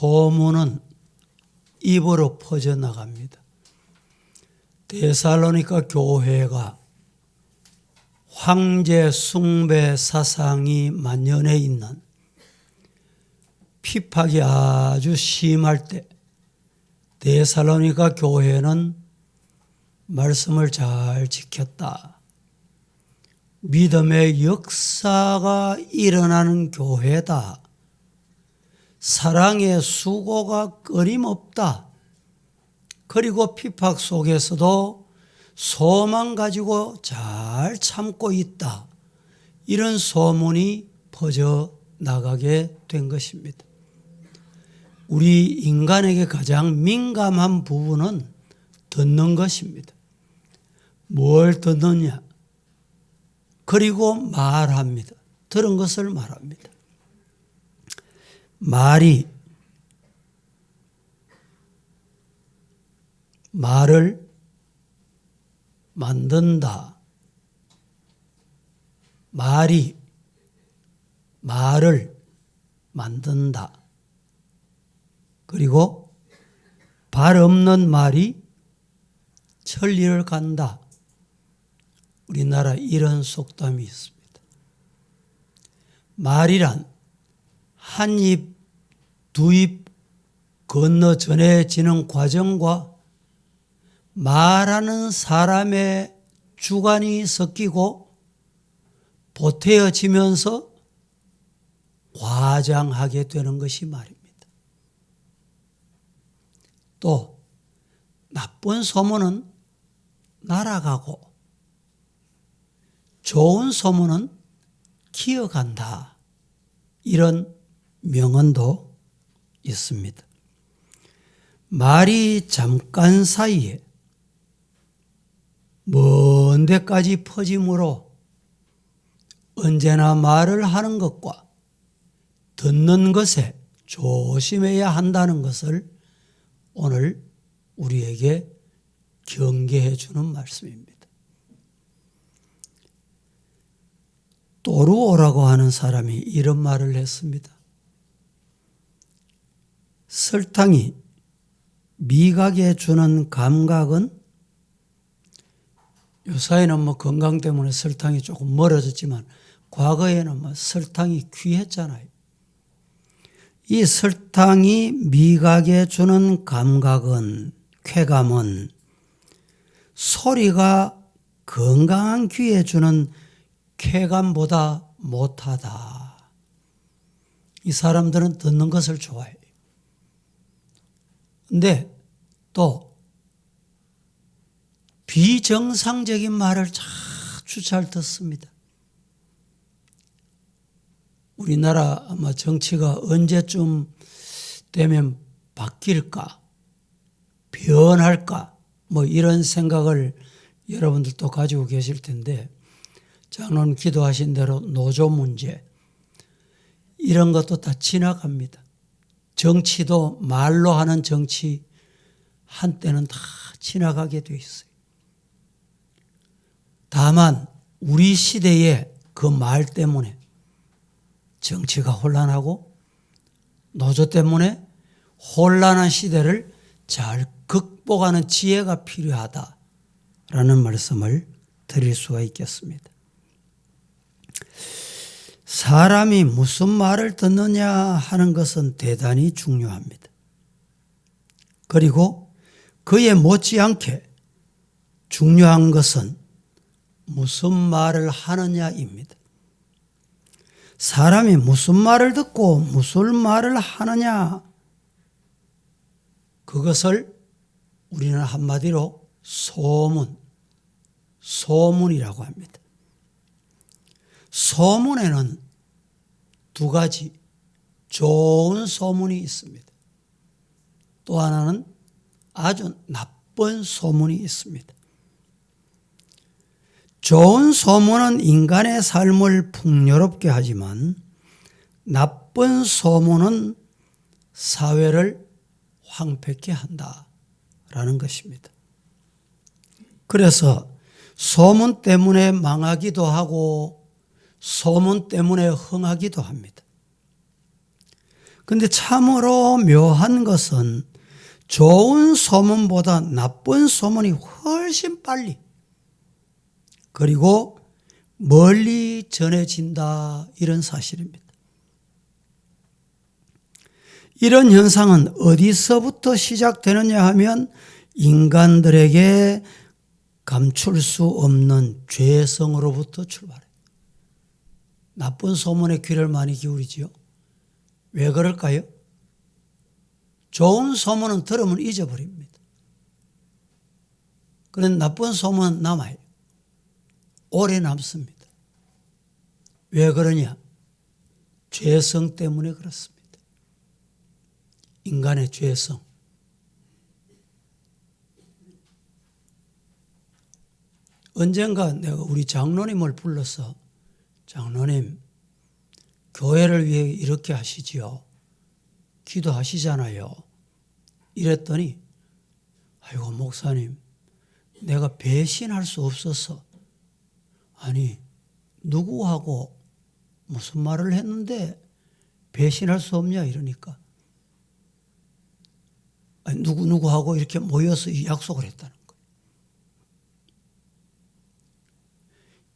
소문은 입으로 퍼져나갑니다. 데살로니가 교회가 황제 숭배 사상이 만연해 있는 핍박이 아주 심할 때 데살로니가 교회는 말씀을 잘 지켰다. 믿음의 역사가 일어나는 교회다. 사랑의 수고가 끊임없다. 그리고 핍박 속에서도 소망 가지고 잘 참고 있다. 이런 소문이 퍼져 나가게 된 것입니다. 우리 인간에게 가장 민감한 부분은 듣는 것입니다. 뭘 듣느냐? 그리고 말합니다. 들은 것을 말합니다. 말이 말을 만든다. 말이 말을 만든다. 그리고 발 없는 말이 천리를 간다. 우리나라 이런 속담이 있습니다. 말이란 한 입, 두 입 건너 전해지는 과정과 말하는 사람의 주관이 섞이고 보태어지면서 과장하게 되는 것이 말입니다. 또 나쁜 소문은 날아가고 좋은 소문은 기어간다. 이런 명언도 있습니다. 말이 잠깐 사이에 먼 데까지 퍼짐으로 언제나 말을 하는 것과 듣는 것에 조심해야 한다는 것을 오늘 우리에게 경계해 주는 말씀입니다. 또르오라고 하는 사람이 이런 말을 했습니다. 설탕이 미각에 주는 감각은 요사이는 건강 때문에 설탕이 조금 멀어졌지만 과거에는 설탕이 귀했잖아요. 이 설탕이 미각에 주는 감각은, 쾌감은 소리가 건강한 귀에 주는 쾌감보다 못하다. 이 사람들은 듣는 것을 좋아해요. 근데 또 비정상적인 말을 아주 잘 듣습니다. 우리나라 아마 정치가 언제쯤 되면 바뀔까, 변할까, 이런 생각을 여러분들도 가지고 계실 텐데, 장로님 기도하신 대로 노조 문제, 이런 것도 다 지나갑니다. 정치도 말로 하는 정치, 한때는 다 지나가게 돼 있어요. 다만 우리 시대에 그 말 때문에 정치가 혼란하고 노조 때문에 혼란한 시대를 잘 극복하는 지혜가 필요하다라는 말씀을 드릴 수가 있겠습니다. 사람이 무슨 말을 듣느냐 하는 것은 대단히 중요합니다. 그리고 그에 못지않게 중요한 것은 무슨 말을 하느냐입니다. 사람이 무슨 말을 듣고 무슨 말을 하느냐, 그것을 우리는 한마디로 소문이라고 합니다. 소문에는 두 가지 좋은 소문이 있습니다. 또 하나는 아주 나쁜 소문이 있습니다. 좋은 소문은 인간의 삶을 풍요롭게 하지만 나쁜 소문은 사회를 황폐케 한다라는 것입니다. 그래서 소문 때문에 망하기도 하고 소문 때문에 흥하기도 합니다. 근데 참으로 묘한 것은 좋은 소문보다 나쁜 소문이 훨씬 빨리 그리고 멀리 전해진다, 이런 사실입니다. 이런 현상은 어디서부터 시작되느냐 하면 인간들에게 감출 수 없는 죄성으로부터 출발해요. 나쁜 소문에 귀를 많이 기울이지요. 왜 그럴까요? 좋은 소문은 들으면 잊어버립니다. 그런데 나쁜 소문은 남아요. 오래 남습니다. 왜 그러냐? 죄성 때문에 그렇습니다. 인간의 죄성. 언젠가 내가 우리 장로님을 불러서 장로님, 교회를 위해 이렇게 하시지요. 기도하시잖아요. 이랬더니 아이고 목사님, 내가 배신할 수 없어서 아니 누구하고 무슨 말을 했는데 배신할 수 없냐 이러니까 아니 누구하고 이렇게 모여서 이 약속을 했다는 거예요.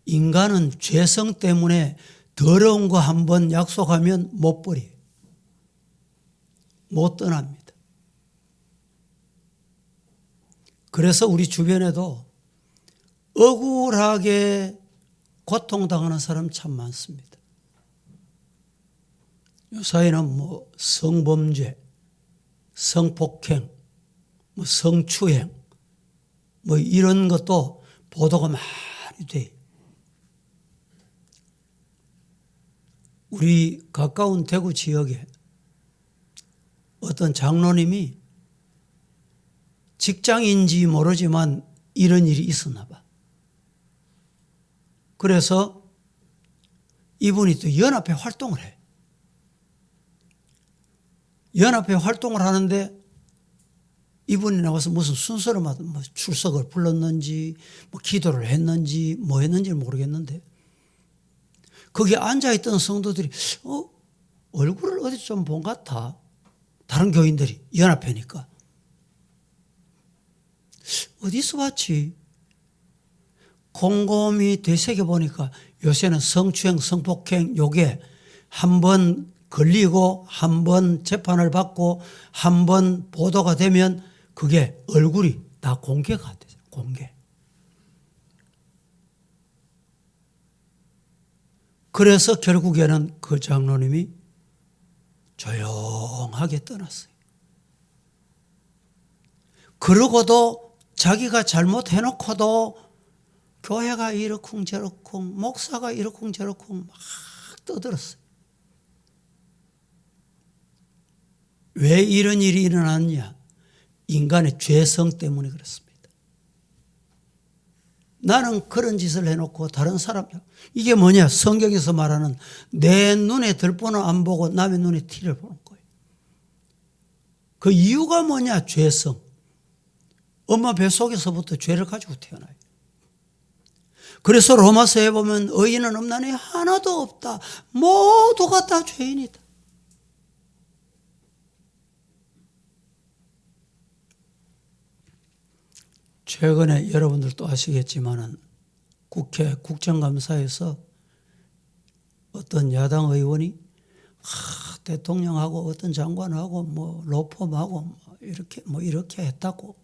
인간은 죄성 때문에 더러운 거 한번 약속하면 못 버려요. 못 떠납니다. 그래서 우리 주변에도 억울하게 고통당하는 사람 참 많습니다. 요사이는 뭐 성범죄, 성폭행, 뭐 성추행, 뭐 이런 것도 보도가 많이 돼요. 우리 가까운 대구 지역에 어떤 장로님이 직장인지 모르지만 이런 일이 있었나 봐. 그래서 이분이 또 연합회 활동을 해. 연합회 활동을 하는데 이분이 나와서 무슨 순서를 뭐 출석을 불렀는지 뭐 기도를 했는지 뭐 했는지는 모르겠는데 거기에 앉아있던 성도들이 얼굴을 어디서 좀 본 것 같아. 다른 교인들이 연합회니까. 어디서 봤지? 곰곰이 되새겨보니까 요새는 성추행, 성폭행 요게 한 번 걸리고 한 번 재판을 받고 한 번 보도가 되면 그게 얼굴이 다 공개가 되죠. 공개. 그래서 결국에는 그 장로님이 조용하게 떠났어요. 그러고도 자기가 잘못해놓고도 교회가 이러쿵저러쿵 목사가 이러쿵저러쿵 막 떠들었어요. 왜 이런 일이 일어났냐? 인간의 죄성 때문에 그렇습니다. 나는 그런 짓을 해놓고 다른 사람, 이게 뭐냐? 성경에서 말하는 내 눈에 들보는 안 보고 남의 눈에 티를 보는 거예요. 그 이유가 뭐냐? 죄성. 엄마 뱃속에서부터 죄를 가지고 태어나요. 그래서 로마서에 보면 의인은 없나니 하나도 없다. 모두가 다 죄인이다. 최근에 여러분들도 아시겠지만은 국회 국정감사에서 어떤 야당 의원이 대통령하고 어떤 장관하고 뭐 로펌하고 이렇게 했다고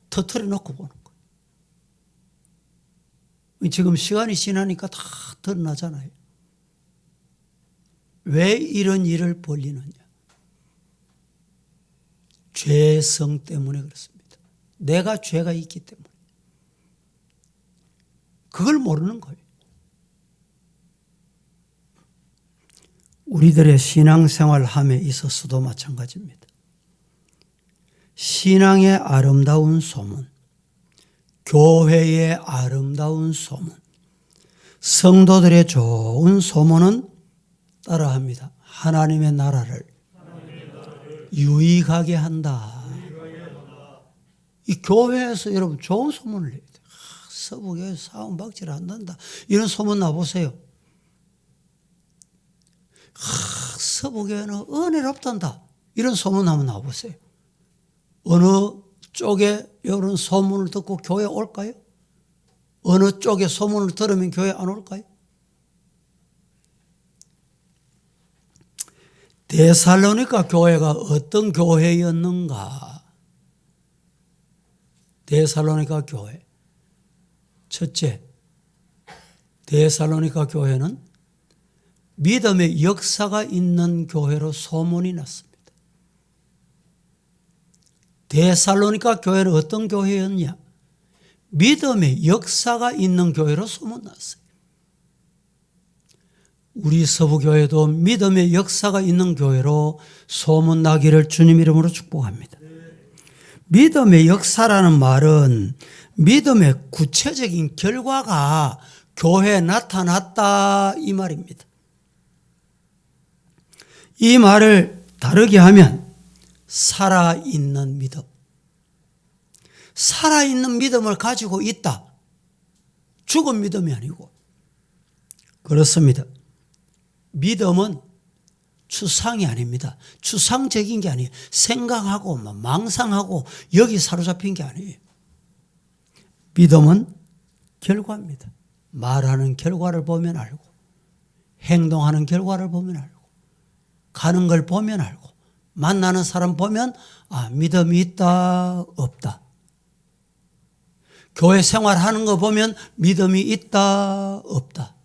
터트려 놓고 보는 거예요. 지금 시간이 지나니까 다 드러나잖아요. 왜 이런 일을 벌이느냐? 죄성 때문에 그렇습니다. 내가 죄가 있기 때문에. 그걸 모르는 거예요. 우리들의 신앙생활함에 있어서도 마찬가지입니다. 신앙의 아름다운 소문, 교회의 아름다운 소문, 성도들의 좋은 소문은 따라합니다. 하나님의 나라를 유익하게 한다. 이 교회에서 여러분 좋은 소문을 내야 돼요. 서북에서 사원박질 안 난다. 이런 소문 나보세요. 서부교회는 은혜롭단다. 이런 소문 한번 나와보세요. 어느 쪽에 이런 소문을 듣고 교회 올까요? 어느 쪽에 소문을 들으면 교회 안 올까요? 데살로니가 교회가 어떤 교회였는가? 데살로니가 교회. 첫째, 데살로니가 교회는 믿음의 역사가 있는 교회로 소문이 났습니다. 데살로니가 교회는 어떤 교회였냐? 믿음의 역사가 있는 교회로 소문났어요. 우리 서부교회도 믿음의 역사가 있는 교회로 소문나기를 주님 이름으로 축복합니다. 믿음의 역사라는 말은 믿음의 구체적인 결과가 교회에 나타났다 이 말입니다. 이 말을 다르게 하면 살아있는 믿음. 살아있는 믿음을 가지고 있다. 죽은 믿음이 아니고. 그렇습니다. 믿음은 추상이 아닙니다. 추상적인 게 아니에요. 생각하고 망상하고 여기 사로잡힌 게 아니에요. 믿음은 결과입니다. 말하는 결과를 보면 알고, 행동하는 결과를 보면 알고, 가는 걸 보면 알고, 만나는 사람 보면 믿음이 있다 없다. 교회 생활하는 거 보면 믿음이 있다 없다.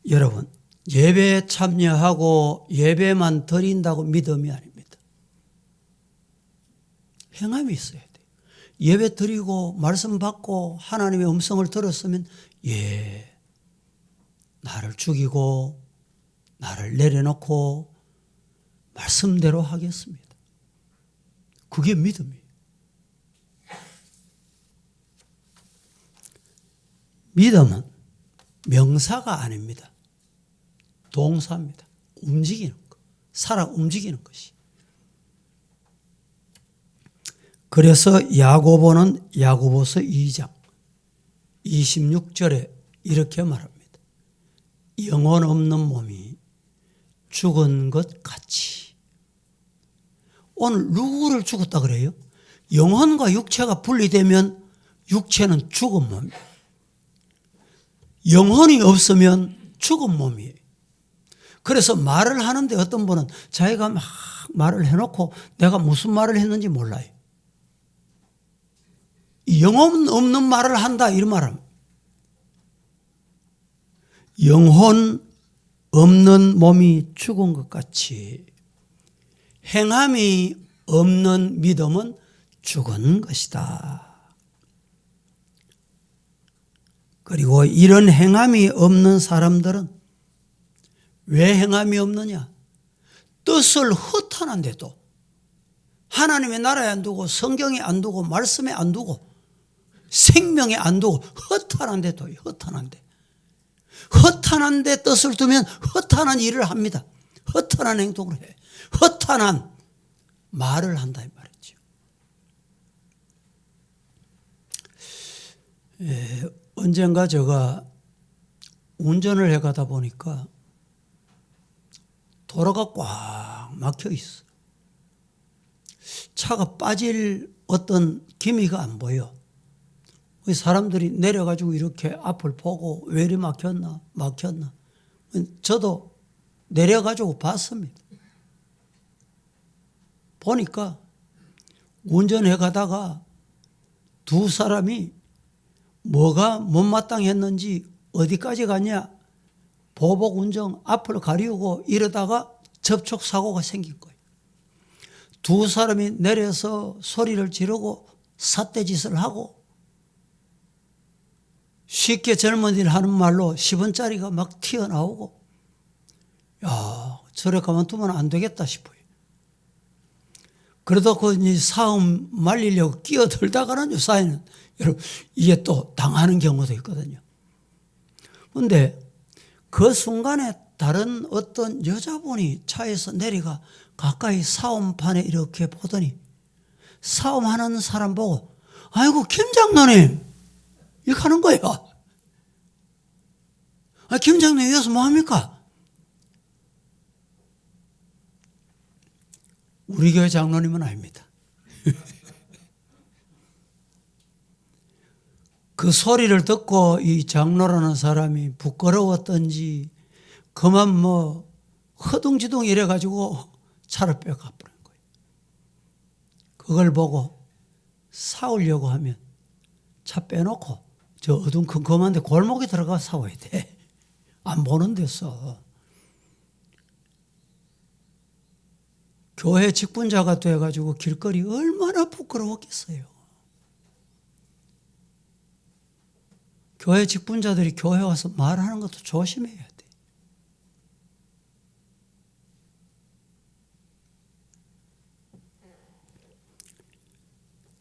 여러분, 예배에 참여하고 예배만 드린다고 믿음이 아닙니다. 행함이 있어야 돼요. 예배 드리고 말씀 받고 하나님의 음성을 들었으면 나를 죽이고 나를 내려놓고 말씀대로 하겠습니다. 그게 믿음이에요. 믿음은 명사가 아닙니다. 동사입니다. 움직이는 것. 살아 움직이는 것이. 그래서 야고보는 야고보서 2장 26절에 이렇게 말합니다. 영혼 없는 몸이 죽은 것 같이. 오늘 누구를 죽었다 그래요? 영혼과 육체가 분리되면 육체는 죽은 몸이에요. 영혼이 없으면 죽은 몸이에요. 그래서 말을 하는데 어떤 분은 자기가 막 말을 해놓고 내가 무슨 말을 했는지 몰라요. 영혼 없는 말을 한다 이런 말합니다. 영혼 없는 몸이 죽은 것 같이 행함이 없는 믿음은 죽은 것이다. 그리고 이런 행함이 없는 사람들은 왜 행함이 없느냐? 뜻을 허탄한데도 하나님의 나라에 안 두고 성경에 안 두고 말씀에 안 두고 생명에 안 두고 허탄한데도 허탄한데 뜻을 두면 허탄한 일을 합니다. 허탄한 행동을 해. 허탄한 말을 한다 이 말이죠. 언젠가 제가 운전을 해가다 보니까 도로가 꽉 막혀 있어. 차가 빠질 어떤 기미가 안 보여. 사람들이 내려가지고 이렇게 앞을 보고 왜 이리 막혔나. 저도 내려가지고 봤습니다. 보니까 운전해 가다가 두 사람이 뭐가 못마땅했는지 어디까지 갔냐 보복 운전 앞을 가리우고 이러다가 접촉사고가 생긴 거예요. 두 사람이 내려서 소리를 지르고 삿대짓을 하고 쉽게 젊은이들 하는 말로 10원짜리가 막 튀어나오고 저래 가만두면 안 되겠다 싶어요. 그러다 그 싸움 말리려고 끼어들다가는 요사이는 여러분 이게 또 당하는 경우도 있거든요. 그런데 그 순간에 다른 어떤 여자분이 차에서 내려가 가까이 싸움판에 이렇게 보더니 싸움하는 사람 보고 아이고 김 장로님 이렇게 하는 거야. 김장로님 여기서 뭐합니까? 우리 교회 장로님은 아닙니다. 그 소리를 듣고 이 장로라는 사람이 부끄러웠던지 그만 뭐 허둥지둥 이래가지고 차를 빼가 버린 거예요. 그걸 보고 싸우려고 하면 차 빼놓고 저 어둠컴컴한데 골목에 들어가 싸워야 돼. 안 보는 데서. 교회 직분자가 돼가지고 길거리 얼마나 부끄러웠겠어요. 교회 직분자들이 교회 와서 말하는 것도 조심해야 돼.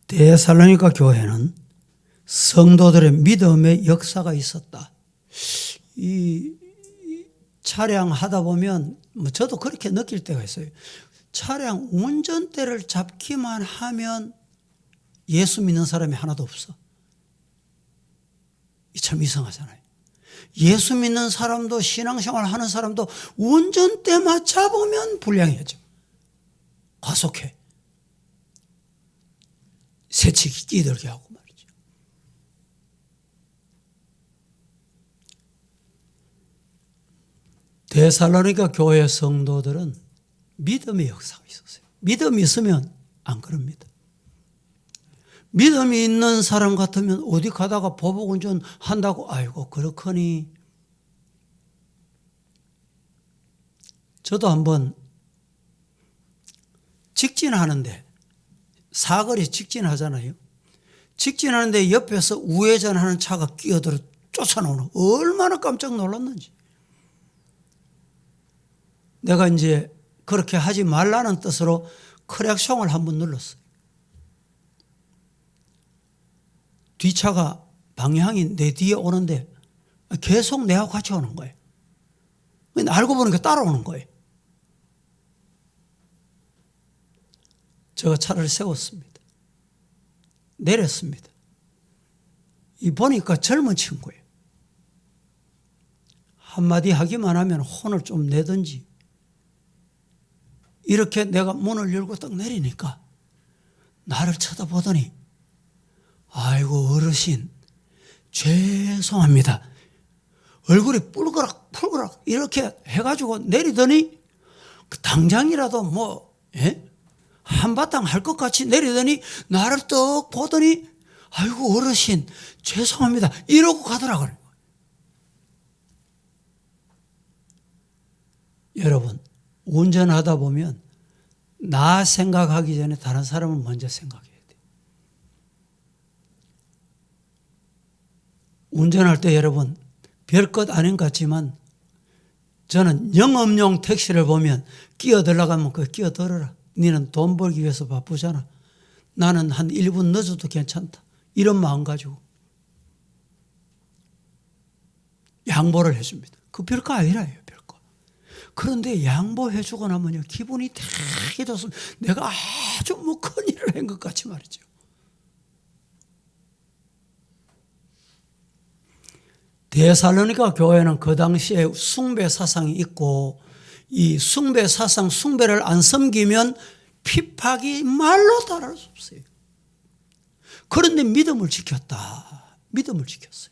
데살로니가 교회는 성도들의 믿음의 역사가 있었다. 이 차량 하다 보면 뭐 저도 그렇게 느낄 때가 있어요. 차량 운전대를 잡기만 하면 예수 믿는 사람이 하나도 없어. 참 이상하잖아요. 예수 믿는 사람도 신앙생활 하는 사람도 운전대만 잡으면 불량해져. 과속해. 새치기 끼들게 하고 말이죠. 데살로니가 교회 성도들은 믿음의 역사가 있었어요. 믿음이 있으면 안 그럽니다. 믿음이 있는 사람 같으면 어디 가다가 보복운전 한다고 아이고 그렇거니. 저도 한번 직진하는데 사거리 직진하잖아요. 직진하는데 옆에서 우회전하는 차가 끼어들어 쫓아나오는 얼마나 깜짝 놀랐는지. 내가 이제 그렇게 하지 말라는 뜻으로 크랙션을 한번 눌렀어요. 뒷차가 방향이 내 뒤에 오는데 계속 내하고 같이 오는 거예요. 알고 보니까 따라오는 거예요. 제가 차를 세웠습니다. 내렸습니다. 이 보니까 젊은 친구예요. 한마디 하기만 하면 혼을 좀 내든지. 이렇게 내가 문을 열고 딱 내리니까 나를 쳐다보더니 아이고 어르신 죄송합니다. 얼굴이 뿔그락 이렇게 해가지고 내리더니 당장이라도 뭐 한바탕 할 것 같이 내리더니 나를 떡 보더니 아이고 어르신 죄송합니다 이러고 가더라고요. 여러분 운전하다 보면 나 생각하기 전에 다른 사람을 먼저 생각해야 돼요. 운전할 때 여러분 별것 아닌 것 같지만 저는 영업용 택시를 보면 끼어들려고 하면 그 끼어들어라. 너는 돈 벌기 위해서 바쁘잖아. 나는 한 1분 늦어도 괜찮다. 이런 마음 가지고 양보를 해줍니다. 그 별거 아니라요. 별거. 그런데 양보해 주고 나면요 기분이 되게 좋습니다. 내가 아주 뭐 큰일을 한 것 같이 말이죠. 데살로니가 교회는 그 당시에 숭배 사상이 있고 이 숭배 사상, 숭배를 안 섬기면 핍박이 말로 달할 수 없어요. 그런데 믿음을 지켰다. 믿음을 지켰어요.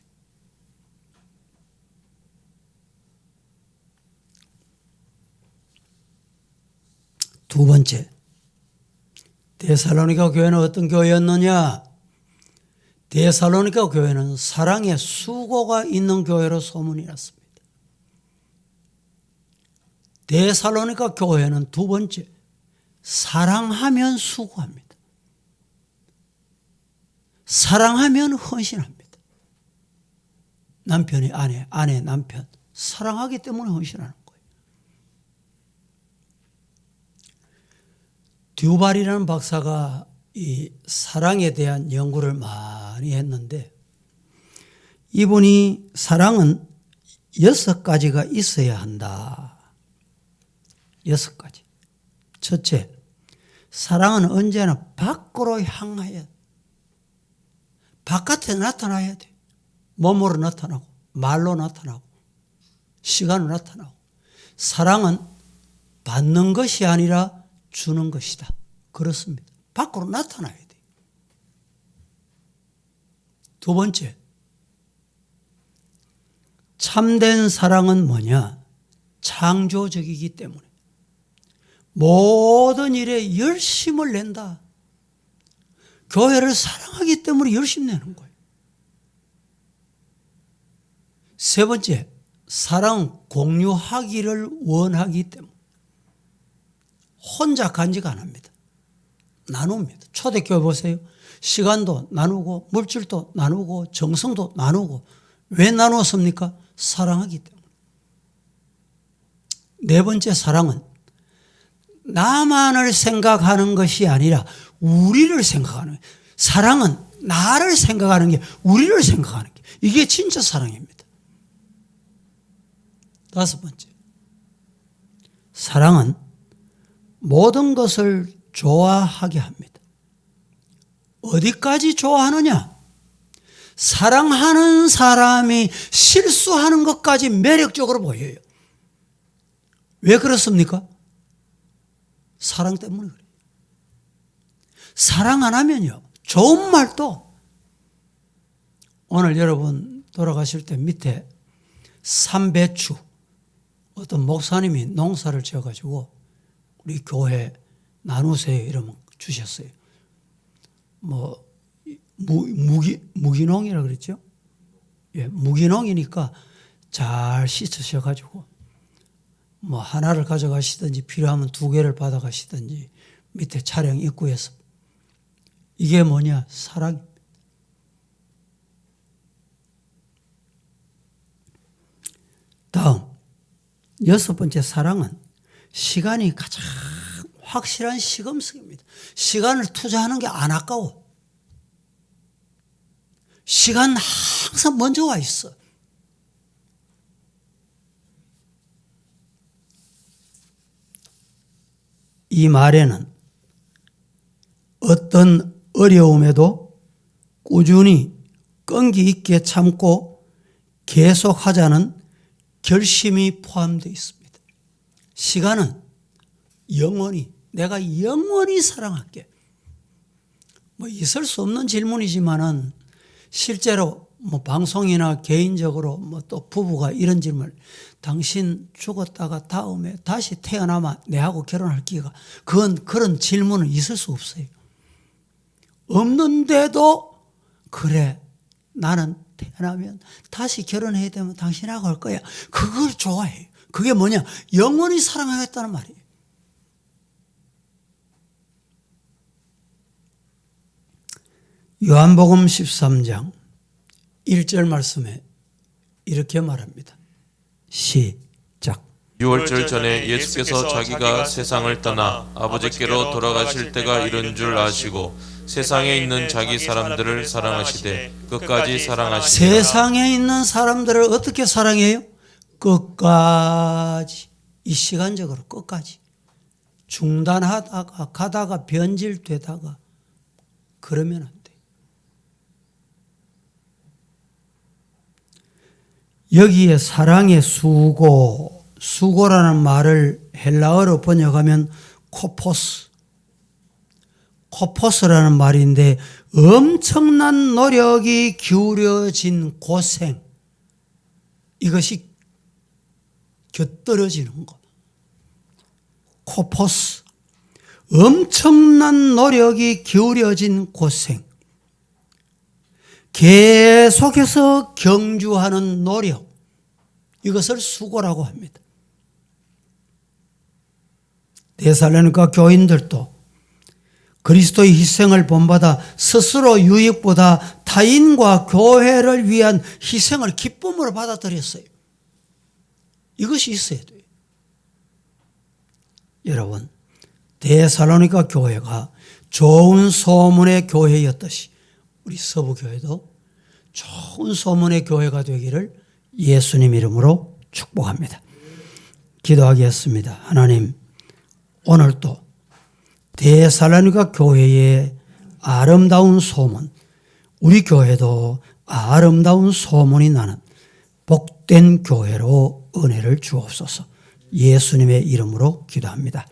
두 번째, 데살로니가 교회는 어떤 교회였느냐? 데살로니가 교회는 사랑의 수고가 있는 교회로 소문이 났습니다. 데살로니가 교회는 두 번째, 사랑하면 수고합니다. 사랑하면 헌신합니다. 남편이 아내, 아내 남편. 사랑하기 때문에 헌신하는 거예요. 듀발이라는 박사가 이 사랑에 대한 연구를 많이 했는데 이분이 사랑은 6가지가 있어야 한다. 6가지. 첫째, 사랑은 언제나 밖으로 향하여 바깥에 나타나야 돼. 몸으로 나타나고 말로 나타나고 시간으로 나타나고, 사랑은 받는 것이 아니라 주는 것이다. 그렇습니다. 밖으로 나타나야 돼요. 두 번째, 참된 사랑은 뭐냐? 창조적이기 때문에 모든 일에 열심을 낸다. 교회를 사랑하기 때문에 열심 내는 거예요. 세 번째, 사랑은 공유하기를 원하기 때문에 혼자 간직 안 합니다. 나눕니다. 초대교회 보세요. 시간도 나누고 물질도 나누고 정성도 나누고. 왜 나누었습니까? 사랑하기 때문에. 네 번째, 사랑은 나만을 생각하는 것이 아니라 우리를 생각하는 거예요. 사랑은 나를 생각하는 게, 우리를 생각하는 게, 이게 진짜 사랑입니다. 다섯 번째, 사랑은 모든 것을 좋아하게 합니다. 어디까지 좋아하느냐? 사랑하는 사람이 실수하는 것까지 매력적으로 보여요. 왜 그렇습니까? 사랑 때문에 그래요. 사랑 안 하면요, 좋은 말도, 오늘 여러분 돌아가실 때 밑에 삼배추, 어떤 목사님이 농사를 지어가지고 우리 교회 나누세요 이러면 주셨어요. 뭐 무기농이라 그랬죠? 예, 무기농이니까 잘 씻으셔가지고 뭐 하나를 가져가시든지 필요하면 두 개를 받아가시든지 밑에 차량 입구에서. 이게 뭐냐? 사랑입니다. 다음, 여섯 번째, 사랑은 시간이 가장 확실한 시금석입니다. 시간을 투자하는 게 안 아까워. 시간 항상 먼저 와 있어. 이 말에는 어떤 어려움에도 꾸준히 끈기 있게 참고 계속하자는 결심이 포함되어 있습니다. 시간은 영원히, 내가 영원히 사랑할게. 뭐 있을 수 없는 질문이지만은 실제로 뭐 방송이나 개인적으로 뭐 또 부부가 이런 질문을, 당신 죽었다가 다음에 다시 태어나면 내하고 결혼할 기회가, 그런 질문은 있을 수 없어요. 없는데도 그래, 나는 태어나면 다시 결혼해야 되면 당신하고 할 거야. 그걸 좋아해요. 그게 뭐냐? 영원히 사랑하겠다는 말이에요. 요한복음 13장 1절 말씀에 이렇게 말합니다. 시작. 6월절 전에 예수께서 자기가 세상을 떠나 아버지께로 돌아가실 때가 이른 줄 아시고 세상에 있는 자기 사람들을 사랑하시되 끝까지 사랑하시니라. 세상에 있는 사람들을 어떻게 사랑해요? 끝까지. 이 시간적으로 끝까지. 중단하다가 가다가 변질되다가 그러면 안 돼. 여기에 사랑의 수고라는 말을 헬라어로 번역하면 코포스라는 말인데, 엄청난 노력이 기울여진 고생, 이것이 곁들여지는 것. 코포스, 엄청난 노력이 기울여진 고생, 계속해서 경주하는 노력, 이것을 수고라고 합니다. 데살로니가 교인들도 그리스도의 희생을 본받아 스스로 유익보다 타인과 교회를 위한 희생을 기쁨으로 받아들였어요. 이것이 있어야 돼요. 여러분, 데살로니가 교회가 좋은 소문의 교회였듯이 우리 서부교회도 좋은 소문의 교회가 되기를 예수님 이름으로 축복합니다. 기도하겠습니다. 하나님, 오늘도 데살로니가 교회의 아름다운 소문, 우리 교회도 아름다운 소문이 나는 복된 교회로 은혜를 주옵소서. 예수님의 이름으로 기도합니다.